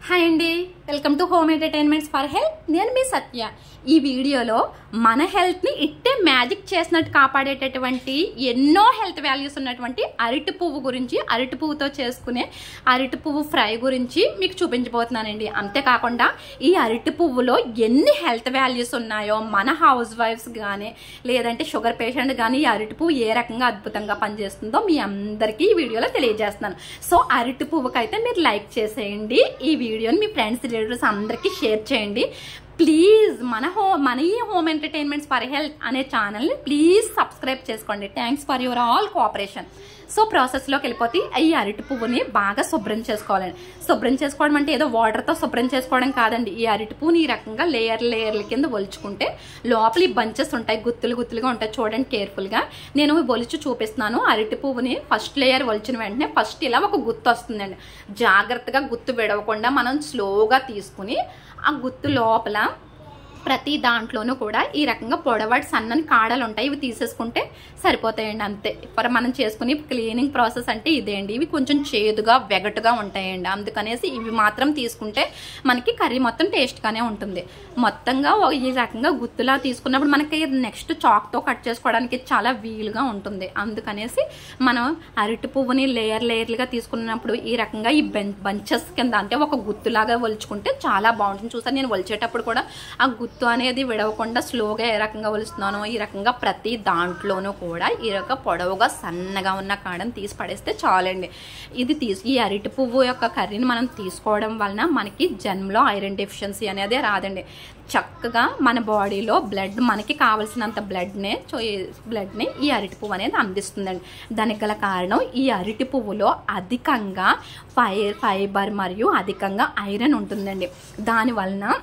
Hi అండి, welcome to home entertainments for health. నేను మీ సత్య. ఈ వీడియోలో మన హెల్త్ని ఇట్టే మ్యాజిక్ చేసినట్టు కాపాడేటటువంటి ఎన్నో హెల్త్ వాల్యూస్ ఉన్నటువంటి అరటి పువ్వు గురించి, అరటి పువ్వుతో చేసుకునే అరటి పువ్వు ఫ్రై గురించి మీకు చూపించబోతున్నానండి. అంతేకాకుండా ఈ అరటి పువ్వులో ఎన్ని హెల్త్ వాల్యూస్ ఉన్నాయో మన హౌస్ వైఫ్స్ కానీ లేదంటే షుగర్ పేషెంట్ కానీ ఈ అరటి పువ్వు ఏ రకంగా అద్భుతంగా పనిచేస్తుందో మీ అందరికీ ఈ వీడియోలో తెలియజేస్తున్నాను. సో అరటి పువ్వుకైతే మీరు లైక్ చేసేయండి, ఈ వీడియోని మీ ఫ్రెండ్స్ రిలేటివ్స్ అందరికీ షేర్ చేయండి. ప్లీజ్ మన ఈ హోమ్ ఎంటర్టైన్మెంట్స్ ఫర్ హెల్త్ అనే ఛానల్ని ప్లీజ్ సబ్స్క్రైబ్ చేసుకోండి. Thanks for your all cooperation. So ప్రాసెస్లోకి వెళ్ళిపోతే ఈ అరటి పువ్వుని బాగా శుభ్రం చేసుకోవాలండి. శుభ్రం చేసుకోవడం అంటే ఏదో వాటర్తో శుభ్రం చేసుకోవడం కాదండి. ఈ అరటి పువ్వుని ఈ రకంగా లేయర్ల కింద ఒలుచుకుంటే లోపల ఈ బంచెస్ ఉంటాయి, గుత్తులుగా ఉంటాయి. చూడండి కేర్ఫుల్గా. నేను ఒలిచి చూపిస్తున్నాను. అరటి పువ్వుని ఫస్ట్ లేయర్ ఒలిచిన వెంటనే ఫస్ట్ ఇలా ఒక గుత్తు వస్తుందండి. జాగ్రత్తగా గుత్తు విడవకుండా మనం స్లోగా తీసుకుని ఆ గుత్తు లోపల ప్రతి దాంట్లోనూ కూడా ఈ రకంగా పొడవాటి సన్నని కాడలు ఉంటాయి, ఇవి తీసేసుకుంటే సరిపోతాయండి. అంతే. ఇప్పుడు మనం చేసుకుని క్లీనింగ్ ప్రాసెస్ అంటే ఇదే అండి. ఇవి కొంచెం చేదుగా వెగటుగా ఉంటాయండి, అందుకనేసి ఇవి మాత్రం తీసుకుంటే మనకి కర్రీ మొత్తం టేస్ట్గానే ఉంటుంది. మొత్తంగా ఈ రకంగా గుత్తులా తీసుకున్నప్పుడు మనకి నెక్స్ట్ చాక్తో కట్ చేసుకోవడానికి చాలా వీలుగా ఉంటుంది. అందుకనేసి మనం అరటి పువ్వుని లేయర్లుగా తీసుకున్నప్పుడు ఈ రకంగా ఈ బంచెస్ కింద అంటే ఒక గుత్తులాగా ఒలుచుకుంటే చాలా బాగుంటుంది. చూసాను నేను ఒలిచేటప్పుడు కూడా ఆ గుత్తు అనేది విడవకుండా స్లోగా ఏ రకంగా ఒలుస్తున్నానో ఈ రకంగా ప్రతి దాంట్లోనూ కూడా ఈ రకంగా పొడవుగా సన్నగా ఉన్న కాడని తీసి పడేస్తే చాలండి. ఇది ఈ అరటి పువ్వు యొక్క కర్రీని మనం తీసుకోవడం వలన మనకి జన్మలో ఐరన్ డెఫిషియన్సీ అనేది రాదండి. చక్కగా మన బాడీలో బ్లడ్ మనకి కావాల్సినంత బ్లడ్ని ఈ అరటి పువ్వు అనేది అందిస్తుందండి. దానికి గల కారణం ఈ అరటి పువ్వులో అధికంగా ఫైబర్ మరియు అధికంగా ఐరన్ ఉంటుందండి. దానివలన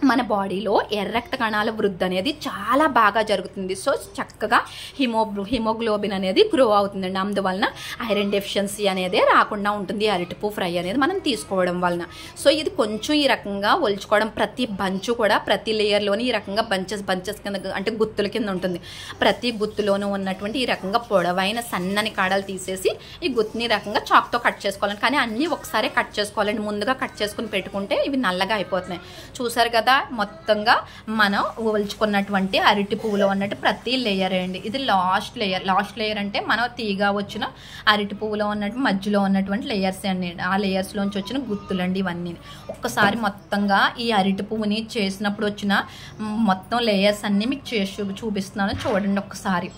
మన బాడీలో ఎర్ర రక్త కణాల వృద్ధి అనేది చాలా బాగా జరుగుతుంది. సో చక్కగా హిమోగ్లోబిన్ అనేది గ్రో అవుతుందండి. అందువలన ఐరన్ డెఫిషియన్సీ అనేది రాకుండా ఉంటుంది అరటిపువ్వు ఫ్రై అనేది మనం తీసుకోవడం వలన. సో ఇది కొంచెం ఈ రకంగా ఒలుచుకోవడం, ప్రతి బంచు కూడా ప్రతి లేయర్లోని ఈ రకంగా బంచెస్ కింద అంటే గుత్తుల కింద ఉంటుంది. ప్రతి గుత్తులోనూ ఉన్నటువంటి ఈ రకంగా పొడవైన సన్నని కాడలు తీసేసి ఈ గుత్తుని రకంగా చాక్తో కట్ చేసుకోవాలండి. కానీ అన్నీ ఒకసారి కట్ చేసుకోవాలండి. ముందుగా కట్ చేసుకుని పెట్టుకుంటే ఇవి నల్లగా అయిపోతున్నాయి. చూసారు కదా, మొత్తంగా మనం ఒలుచుకున్నటువంటి అరటి పువ్వులో ఉన్నట్టు ప్రతి లేయర్ అండి. ఇది లాస్ట్ లేయర్ అంటే మనం తీగా వచ్చిన అరటి పువ్వులో ఉన్నట్టు మధ్యలో ఉన్నటువంటి లేయర్స్ అండి. ఆ లేయర్స్లోంచి వచ్చిన గుత్తులండి ఇవన్నీ. ఒక్కసారి మొత్తంగా ఈ అరటి పువ్వుని చేసినప్పుడు వచ్చిన మొత్తం లేయర్స్ అన్నీ మీకు చేసి చూపిస్తున్నాను, చూడండి ఒక్కసారి.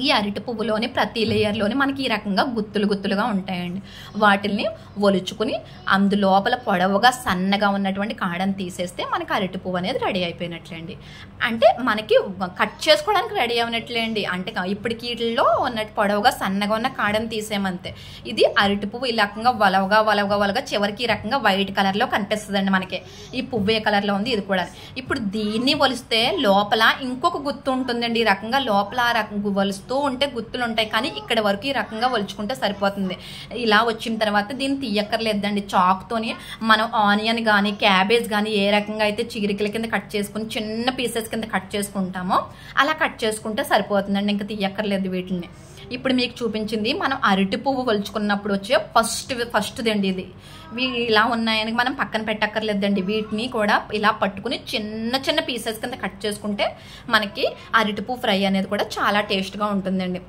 ఈ అరటి పువ్వులోని ప్రతి లేయర్లోని మనకి ఈ రకంగా గుత్తులుగా ఉంటాయండి. వాటిల్ని ఒలుచుకుని అందులోపల పొడవుగా సన్నగా ఉన్నటువంటి కాడని తీసేస్తే మనకి అరటి పువ్వు అనేది రెడీ అయిపోయినట్లేండి. అంటే మనకి కట్ చేసుకోవడానికి రెడీ అయినట్లేండి. అంటే ఇప్పటికి వీటిల్లో ఉన్నట్టు పొడవుగా సన్నగా ఉన్న కాడని తీసేమంతే. ఇది అరటి పువ్వు ఈ రకంగా వలవగా చివరికి ఈ రకంగా వైట్ కలర్లో కనిపిస్తుందండి మనకి. ఈ పువ్వు ఏ కలర్లో ఉంది ఇది కూడా. ఇప్పుడు దీన్ని ఒలిస్తే లోపల ఇంకొక గుత్తు ఉంటుందండి. ఈ రకంగా లోపల ఆ రకంగా ఒలుస్తూ ఉంటే గుత్తులు ఉంటాయి, కానీ ఇక్కడ వరకు ఈ రకంగా ఒలుచుకుంటే సరిపోతుంది. ఇలా వచ్చిన తర్వాత దీన్ని తీయక్కర్లేదండి. చాక్తోని మనం ఆనియన్ కానీ క్యాబేజ్ కానీ ఏ రకంగా అయితే చీరికల కింద కట్ చేసుకుని చిన్న పీసెస్ కింద కట్ చేసుకుంటామో అలా కట్ చేసుకుంటే సరిపోతుందండి. ఇంకా తీయక్కర్లేదు వీటిని. ఇప్పుడు మీకు చూపించింది మనం అరటి పువ్వు ఒలుచుకున్నప్పుడు వచ్చే ఫస్ట్ దండి ఇది. ఇలా ఉన్నాయని మనం పక్కన పెట్టక్కర్లేదండి. వీటిని కూడా ఇలా పట్టుకుని చిన్న పీసెస్ కింద కట్ చేసుకుంటే మనకి అరటి పువ్వు ఫ్రై అనేది కూడా చాలా టేస్ట్గా ఉంటుందండి.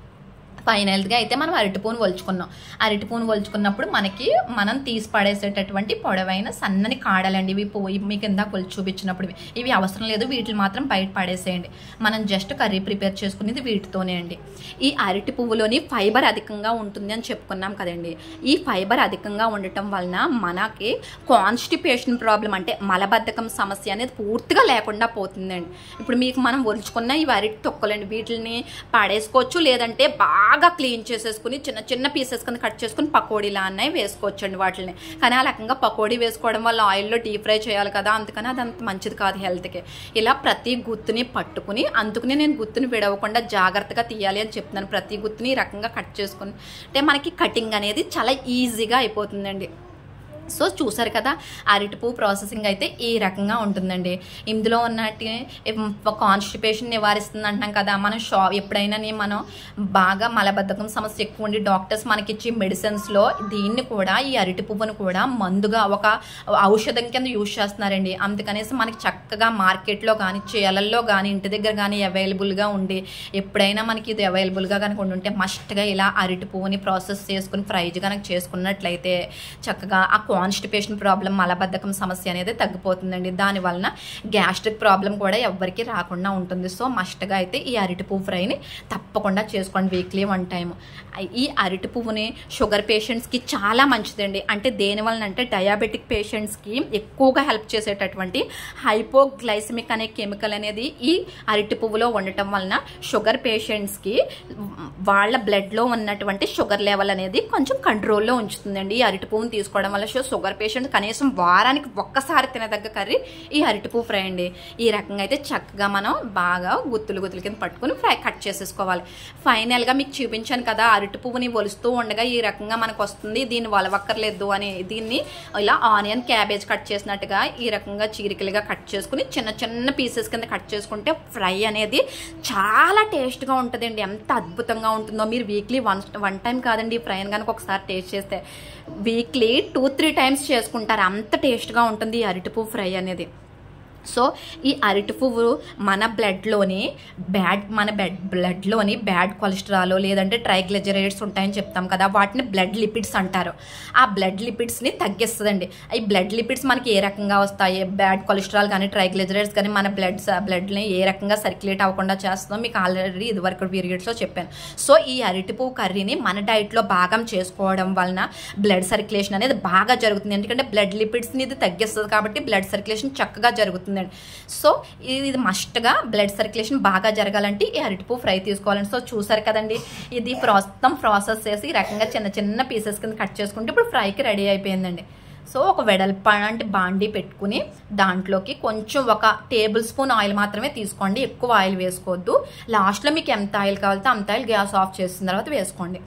ఫైనల్గా అయితే మనం అరటి పువ్వును ఒలుచుకున్నాం. అరటి పువ్వును ఒలుచుకున్నప్పుడు మనం తీసి పడేసేటటువంటి పొడవైన సన్నని కాడలండి. ఇవి మీకు ఇందాక ఒలిచి చూపించినప్పుడు ఇవి అవసరం లేదు, వీటిని మాత్రం బయట పడేసేయండి. మనం జస్ట్ కర్రీ ప్రిపేర్ చేసుకునేది వీటితోనే అండి. ఈ అరటి పువ్వులోని ఫైబర్ అధికంగా ఉంటుంది అని చెప్పుకున్నాం కదండి. ఈ ఫైబర్ అధికంగా ఉండటం వలన మనకి కాన్స్టిపేషన్ ప్రాబ్లం అంటే మలబద్ధకం సమస్య అనేది పూర్తిగా లేకుండా పోతుందండి. ఇప్పుడు మీకు మనం ఒలుచుకున్న ఇవి అరటి తొక్కలండి. వీటిని పడేసుకోవచ్చు, లేదంటే బాగా క్లీన్ చేసేసుకుని చిన్న పీసెస్ కింద కట్ చేసుకుని పకోడీలా అన్నవి వేసుకోవచ్చు అండి వాటిని. కానీ ఆ రకంగా పకోడీ వేసుకోవడం వల్ల ఆయిల్లో డీప్ ఫ్రై చేయాలి కదా, అందుకని అది అంత మంచిది కాదు హెల్త్కి. ఇలా ప్రతి గుత్తుని పట్టుకుని, అందుకనే నేను గుత్తుని విడవకుండా జాగ్రత్తగా తీయాలి అని చెప్తున్నాను. ప్రతి గుత్తుని ఈ రకంగా కట్ చేసుకుని అంటే మనకి కటింగ్ అనేది చాలా ఈజీగా అయిపోతుందండి. సో చూసారు కదా, అరటిపువ్వు ప్రాసెసింగ్ అయితే ఈ రకంగా ఉంటుందండి. ఇందులో ఉన్నట్టు కాన్స్టిపేషన్ నివారిస్తుంది అంటున్నాం కదా. మనం ఎప్పుడైనా మనం బాగా మలబద్ధకం సమస్య ఎక్కువ ఉండి డాక్టర్స్ మనకిచ్చి మెడిసిన్స్లో దీన్ని కూడా, ఈ అరటి పువ్వును కూడా మందుగా ఒక ఔషధం కింద యూజ్ చేస్తున్నారండి. అందుకనేసి మనకి చక్కగా మార్కెట్లో కానీ చేలల్లో కానీ ఇంటి దగ్గర కానీ అవైలబుల్గా ఉండి, ఎప్పుడైనా మనకి ఇది అవైలబుల్గా కనుక ఉంటే మస్ట్గా ఇలా అరటి పువ్వుని ప్రాసెస్ చేసుకుని ఫ్రై కనుక చేసుకున్నట్లయితే చక్కగా ఆ కాన్స్టిపేషన్ ప్రాబ్లం, మలబద్ధకం సమస్య అనేది తగ్గిపోతుందండి. దానివలన గ్యాస్ట్రిక్ ప్రాబ్లం కూడా ఎవ్వరికి రాకుండా ఉంటుంది. సో మస్ట్గా అయితే ఈ అరటి పువ్వు ఫ్రైని తప్పకుండా చేసుకోండి వీక్లీ 1 టైం. ఈ అరటి పువ్వుని షుగర్ పేషెంట్స్కి చాలా మంచిదండి. అంటే దేనివలన అంటే డయాబెటిక్ పేషెంట్స్కి ఎక్కువగా హెల్ప్ చేసేటటువంటి హైపోగ్లైసమిక్ అనే కెమికల్ అనేది ఈ అరటి పువ్వులో ఉండటం వలన షుగర్ పేషెంట్స్కి వాళ్ళ బ్లడ్లో ఉన్నటువంటి షుగర్ లెవెల్ అనేది కొంచెం కంట్రోల్లో ఉంచుతుందండి ఈ అరటి పువ్వుని తీసుకోవడం వల్ల. షుగర్ పేషెంట్ కనీసం వారానికి ఒక్కసారి తినదగ్గ కర్రీ ఈ అరటిపువ్వు ఫ్రై అండి. ఈ రకంగా అయితే చక్కగా మనం బాగా గుత్తులు కింద పట్టుకుని ఫ్రై కట్ చేసేసుకోవాలి. ఫైనల్గా మీకు చూపించాను కదా, అరటి పువ్వుని ఒలుస్తూ ఉండగా ఈ రకంగా మనకు వస్తుంది. దీన్ని వలవక్కర్లేదు అని దీన్ని ఇలా ఆనియన్, క్యాబేజ్ కట్ చేసినట్టుగా ఈ రకంగా చీరికలుగా కట్ చేసుకుని చిన్న చిన్న పీసెస్ కింద కట్ చేసుకుంటే ఫ్రై అనేది చాలా టేస్ట్గా ఉంటుందండి. ఎంత అద్భుతంగా ఉంటుందో మీరు వీక్లీ వన్ టైం కాదండి ఈ ఫ్రైని కనుక ఒకసారి టేస్ట్ చేస్తే వీక్లీ 2-3 టైమ్స్ చేసుకుంటారు. అంత టేస్ట్గా ఉంటుంది ఈ అరటిపువ్వు ఫ్రై అనేది. సో ఈ అరటి పువ్వు మన బ్లడ్లోని బ్యాడ్ కొలెస్ట్రాల్ లేదంటే ట్రైగ్లిజరైడ్స్ ఉంటాయని చెప్తాం కదా, వాటిని బ్లడ్ లిపిడ్స్ అంటారు. ఆ బ్లడ్ లిపిడ్స్ని తగ్గిస్తుందండి. ఈ బ్లడ్ లిపిడ్స్ మనకి ఏ రకంగా వస్తాయి, బ్యాడ్ కొలెస్ట్రాల్ కానీ ట్రైగ్లిజరైడ్స్ కానీ మన బ్లడ్ని ఏ రకంగా సర్క్యులేట్ అవ్వకుండా చేస్తుందో మీకు ఆల్రెడీ ఇదివరకు పీరియడ్స్లో చెప్పాను. సో ఈ అరటి పువ్వు కర్రీని మన డైట్లో భాగం చేసుకోవడం వలన బ్లడ్ సర్క్యులేషన్ అనేది బాగా జరుగుతుంది. ఎందుకంటే బ్లడ్ లిపిడ్స్ని ఇది తగ్గిస్తుంది కాబట్టి బ్లడ్ సర్క్యులేషన్ చక్కగా జరుగుతుంది. సో ఇది మస్ట్గా బ్లడ్ సర్క్యులేషన్ బాగా జరగాలంటే ఈ అరటిపువ్వు ఫ్రై తీసుకోవాలండి. సో చూసారు కదండి, ఇది మొత్తం ప్రాసెస్ చేసి ఈ రకంగా చిన్న చిన్న పీసెస్ కింద కట్ చేసుకుంటే ఇప్పుడు ఫ్రైకి రెడీ అయిపోయిందండి. సో ఒక వెడల్పాటి బాండీ పెట్టుకుని దాంట్లోకి కొంచెం 1 టేబుల్ స్పూన్ ఆయిల్ మాత్రమే తీసుకోండి, ఎక్కువ ఆయిల్ వేసుకోవద్దు. లాస్ట్లో మీకు ఎంత ఆయిల్ కావాలితే అంత ఆయిల్ గ్యాస్ ఆఫ్ చేసిన తర్వాత వేసుకోండి.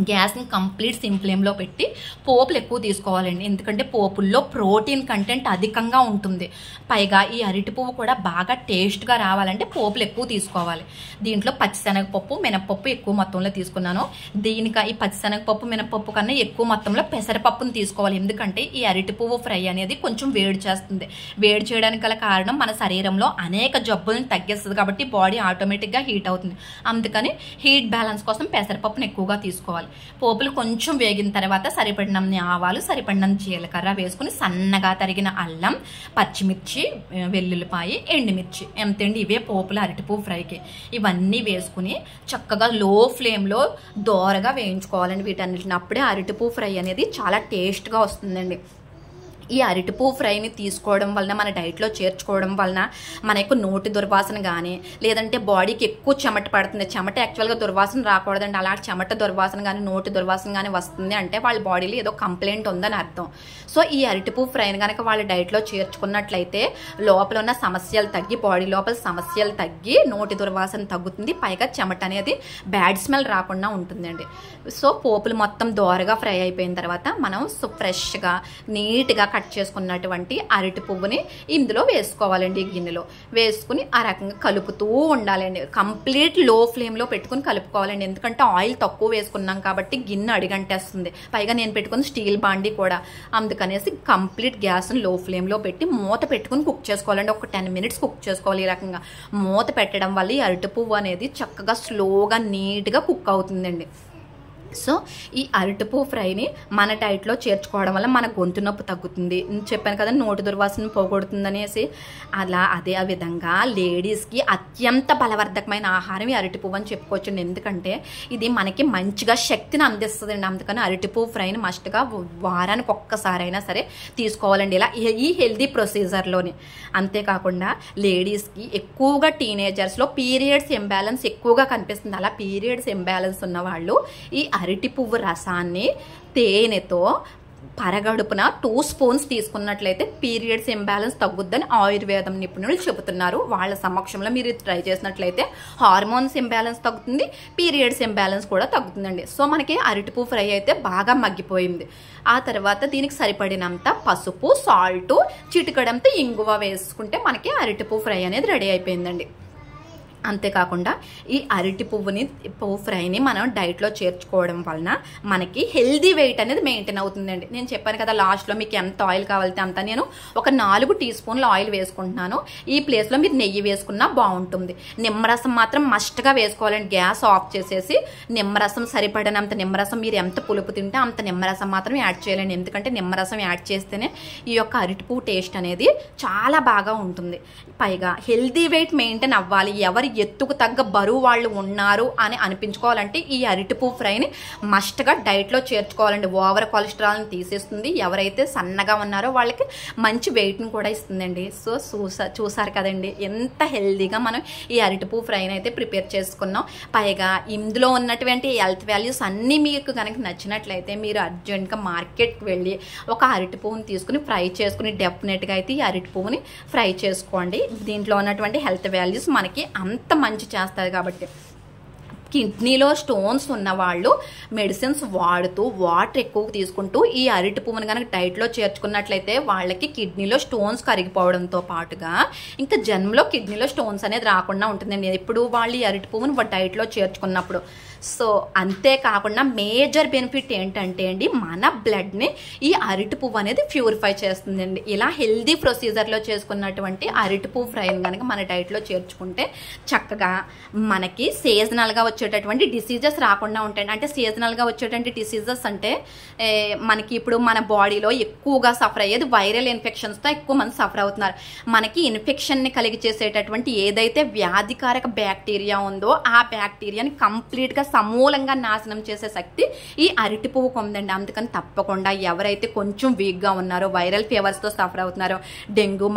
గ్యాస్ని కంప్లీట్ సిమ్ ఫ్లేమ్లో పెట్టి పోపులు ఎక్కువ తీసుకోవాలండి. ఎందుకంటే పోపుల్లో ప్రోటీన్ కంటెంట్ అధికంగా ఉంటుంది. పైగా ఈ అరటి పువ్వు కూడా బాగా టేస్ట్గా రావాలంటే పోపులు ఎక్కువ తీసుకోవాలి. దీంట్లో పచ్చిశనగపప్పు, మినపప్పు ఎక్కువ మొత్తంలో తీసుకున్నాను. ఈ పచ్చిశనగపప్పు, మినపప్పు కన్నా ఎక్కువ మొత్తంలో పెసరపప్పును తీసుకోవాలి. ఎందుకంటే ఈ అరటి పువ్వు ఫ్రై అనేది కొంచెం వేడి చేస్తుంది. వేడి చేయడానికి గల కారణం మన శరీరంలో అనేక జబ్బులను తగ్గిస్తుంది కాబట్టి బాడీ ఆటోమేటిక్గా హీట్ అవుతుంది. అందుకని హీట్ బ్యాలెన్స్ కోసం పెసరపప్పును ఎక్కువగా తీసుకోవాలి. పోపులు కొంచెం వేగిన తర్వాత సరిపడినన్ని ఆవాలు, సరిపడినంత జీలకర్ర వేసుకుని సన్నగా తరిగిన అల్లం, పచ్చిమిర్చి, వెల్లుల్లిపాయ, ఎండుమిర్చి ఎంతండి ఇవే పోపులు అరటిపువ్వు ఫ్రైకి. ఇవన్నీ వేసుకుని చక్కగా లో ఫ్లేమ్లో దోరగా వేయించుకోవాలండి వీటన్నిటిని. అప్పుడే అరటిపువ్వు ఫ్రై అనేది చాలా టేస్ట్గా వస్తుందండి. ఈ అరటిపువ్వు ఫ్రైని తీసుకోవడం వలన, మన డైట్లో చేర్చుకోవడం వలన మనకు నోటి దుర్వాసన కానీ లేదంటే బాడీకి ఎక్కువ చెమట పడుతుంది. చెమట యాక్చువల్గా దుర్వాసన రాకూడదండి. అలా చెమట దుర్వాసన కానీ నోటి దుర్వాసన కానీ వస్తుంది అంటే వాళ్ళ బాడీలో ఏదో కంప్లైంట్ ఉందని అర్థం. సో ఈ అరటిపువ్వు ఫ్రైని కనుక వాళ్ళ డైట్లో చేర్చుకున్నట్లయితే లోపల ఉన్న సమస్యలు తగ్గి, బాడీ లోపల సమస్యలు తగ్గి, నోటి దుర్వాసన తగ్గుతుంది. పైగా చెమట అనేది బ్యాడ్ స్మెల్ రాకుండా ఉంటుందండి. సో పోపులు మొత్తం దోరగా ఫ్రై అయిపోయిన తర్వాత మనం ఫ్రెష్గా నీట్గా కట్ చేసుకున్నటువంటి అరటి పువ్వుని ఇందులో వేసుకోవాలండి. గిన్నెలో వేసుకుని ఆ రకంగా కలుపుతూ ఉండాలండి. కంప్లీట్ లో ఫ్లేమ్లో పెట్టుకుని కలుపుకోవాలండి. ఎందుకంటే ఆయిల్ తక్కువ వేసుకున్నాం కాబట్టి గిన్నె అడిగంటేస్తుంది. పైగా నేను పెట్టుకున్న స్టీల్ బాండీ కూడా, అందుకనేసి కంప్లీట్ గ్యాస్ని లో ఫ్లేమ్లో పెట్టి మూత పెట్టుకుని కుక్ చేసుకోవాలండి. ఒక 10 మినిట్స్ కుక్ చేసుకోవాలి. ఈ రకంగా మూత పెట్టడం వల్ల ఈ అరటి పువ్వు అనేది చక్కగా స్లోగా నీట్గా కుక్ అవుతుందండి. సో ఈ అరటిపువ్వు ఫ్రైని మన డైట్లో చేర్చుకోవడం వల్ల మన గొంతు నొప్పి తగ్గుతుంది. చెప్పాను కదా, నోటి దుర్వాసన పోగొడుతుంది అనేసి. అదే విధంగా లేడీస్కి అత్యంత బలవర్ధకమైన ఆహారం ఈ అరటిపువ్వు అని చెప్పుకోవచ్చండి. ఎందుకంటే ఇది మనకి మంచిగా శక్తిని అందిస్తుందండి. అందుకని అరటిపువ్వు ఫ్రైని మస్ట్గా వారానికి ఒక్కసారైనా సరే తీసుకోవాలండి ఇలా ఈ హెల్దీ ప్రొసీజర్లోని. అంతేకాకుండా లేడీస్కి ఎక్కువగా టీనేజర్స్లో పీరియడ్స్ ఇంబ్యాలెన్స్ ఎక్కువగా కనిపిస్తుంది. అలా పీరియడ్స్ ఇంబ్యాలెన్స్ ఉన్న వాళ్ళు ఈ అరటి పువ్వు రసాన్ని తేనెతో పరగడుపున 2 స్పూన్స్ తీసుకున్నట్లయితే పీరియడ్స్ ఇంబ్యాలెన్స్ తగ్గుద్దని ఆయుర్వేదం నిపుణులు చెబుతున్నారు. వాళ్ళ సమక్షంలో మీరు ట్రై చేసినట్లయితే హార్మోన్స్ ఇంబ్యాలెన్స్ తగ్గుతుంది, పీరియడ్స్ ఇంబ్యాలెన్స్ కూడా తగ్గుతుందండి. సో మనకి అరటిపువ్వు ఫ్రై అయితే బాగా మగ్గిపోయింది. ఆ తర్వాత దీనికి సరిపడినంత పసుపు, సాల్ట్, చిటికడంత ఇంగువ వేసుకుంటే మనకి అరటిపువ్వు ఫ్రై అనేది రెడీ అయిపోయిందండి. అంతేకాకుండా ఈ అరటి పువ్వు ఫ్రైని మనం డైట్లో చేర్చుకోవడం వలన మనకి హెల్దీ వెయిట్ అనేది మెయింటైన్ అవుతుందండి. నేను చెప్పాను కదా లాస్ట్లో మీకు ఎంత ఆయిల్ కావాలితే అంత నేను ఒక 4 టీ స్పూన్ల ఆయిల్ వేసుకుంటున్నాను. ఈ ప్లేస్లో మీరు నెయ్యి వేసుకున్నా బాగుంటుంది. నిమ్మరసం మాత్రం మస్ట్గా వేసుకోవాలండి. గ్యాస్ ఆఫ్ చేసేసి నిమ్మరసం సరిపడినంత నిమ్మరసం, మీరు ఎంత పులుపు తింటే అంత నిమ్మరసం మాత్రం యాడ్ చేయాలండి. ఎందుకంటే నిమ్మరసం యాడ్ చేస్తేనే ఈ యొక్క అరటి పువ్వు టేస్ట్ అనేది చాలా బాగా ఉంటుంది. పైగా హెల్దీ వెయిట్ మెయింటైన్ అవ్వాలి, ఎవరి ఎత్తుకు తగ్గ బరువు వాళ్ళు ఉన్నారు అని అనిపించుకోవాలంటే ఈ అరటిపువ్వు ఫ్రైని మస్ట్గా డైట్లో చేర్చుకోవాలండి. ఓవర్ కొలెస్ట్రాల్ని తీసేస్తుంది. ఎవరైతే సన్నగా ఉన్నారో వాళ్ళకి మంచి వెయిట్ని కూడా ఇస్తుందండి. సో చూసారు కదండి ఎంత హెల్దీగా మనం ఈ అరటిపువ్వు ఫ్రైని అయితే ప్రిపేర్ చేసుకున్నాం. పైగా ఇందులో ఉన్నటువంటి హెల్త్ వాల్యూస్ అన్నీ మీకు కనుక నచ్చినట్లయితే మీరు అర్జెంట్గా మార్కెట్కి వెళ్ళి ఒక అరటిపువ్వుని తీసుకుని ఫ్రై చేసుకుని డెఫినెట్గా అయితే ఈ అరటిపువ్వుని ఫ్రై చేసుకోండి. దీంట్లో ఉన్నటువంటి హెల్త్ వాల్యూస్ మనకి అంత మంచి చేస్తుంది కాబట్టి. కిడ్నీలో స్టోన్స్ ఉన్న వాళ్ళు మెడిసిన్స్ వాడుతూ వాటర్ ఎక్కువ తీసుకుంటూ ఈ అరటి పువ్వుని కనుక డైట్లో చేర్చుకున్నట్లయితే వాళ్ళకి కిడ్నీలో స్టోన్స్ కరిగిపోవడంతో పాటుగా ఇంకా జన్మలో కిడ్నీలో స్టోన్స్ అనేది రాకుండా ఉంటుందండి ఎప్పుడు వాళ్ళు ఈ అరటి పువ్వుని డైట్లో చేర్చుకున్నప్పుడు. సో అంతేకాకుండా మేజర్ బెనిఫిట్ ఏంటంటే అండి మన బ్లడ్ని ఈ అరటి పువ్వు అనేది ప్యూరిఫై చేస్తుందండి. ఇలా హెల్దీ ప్రొసీజర్లో చేసుకున్నటువంటి అరటి పువ్వు ఫ్రైని కనుక మన డైట్లో చేర్చుకుంటే చక్కగా మనకి సీజనల్గా వచ్చేటటువంటి డిసీజెస్ రాకుండా ఉంటాయండి. అంటే సీజనల్గా వచ్చేటువంటి డిసీజెస్ అంటే మనకి ఇప్పుడు మన బాడీలో ఎక్కువగా సఫర్ అయ్యేది వైరల్ ఇన్ఫెక్షన్స్తో ఎక్కువ మంది సఫర్ అవుతున్నారు. మనకి ఇన్ఫెక్షన్ని కలిగి చేసేటటువంటి ఏదైతే వ్యాధికారక బ్యాక్టీరియా ఉందో ఆ బ్యాక్టీరియాని కంప్లీట్గా సమూలంగా నాశనం చేసే శక్తి ఈ అరటి పువ్వుకు ఉందండి. అందుకని తప్పకుండా ఎవరైతే కొంచెం వీక్గా ఉన్నారో, వైరల్ ఫీవర్స్తో సఫర్ అవుతున్నారో, డెంగ్యూ,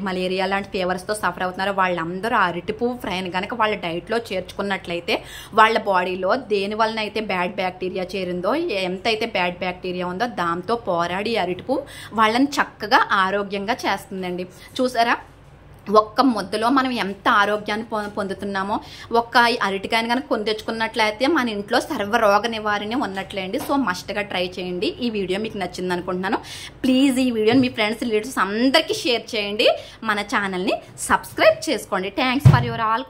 మలేరియా లాంటి ఫీవర్స్తో సఫర్ అవుతున్నారో వాళ్ళందరూ అరటి పువ్వు ఫ్రైని కనుక వాళ్ళ డైట్లో చేర్చుకున్నట్లయితే వాళ్ళ బాడీలో దేని వలన అయితే బ్యాడ్ బ్యాక్టీరియా చేరిందో, ఎంతైతే బ్యాడ్ బ్యాక్టీరియా ఉందో దాంతో పోరాడి అరటి పువ్వు వాళ్ళని చక్కగా ఆరోగ్యంగా చేస్తుందండి. చూసారా ఒక్క ముద్దలో మనం ఎంత ఆరోగ్యాన్ని పొందుతున్నామో. ఒక్క అరటికాయని కనుక కొని తెచ్చుకున్నట్లయితే మన ఇంట్లో సర్వరోగ నివారణ ఉన్నట్లే అండి. సో మస్ట్గా ట్రై చేయండి. ఈ వీడియో మీకు నచ్చింది అనుకుంటున్నాను. ప్లీజ్ ఈ వీడియోని మీ ఫ్రెండ్స్, రిలేటివ్స్ అందరికీ షేర్ చేయండి. మన ఛానల్ని సబ్స్క్రైబ్ చేసుకోండి. Thanks for your all.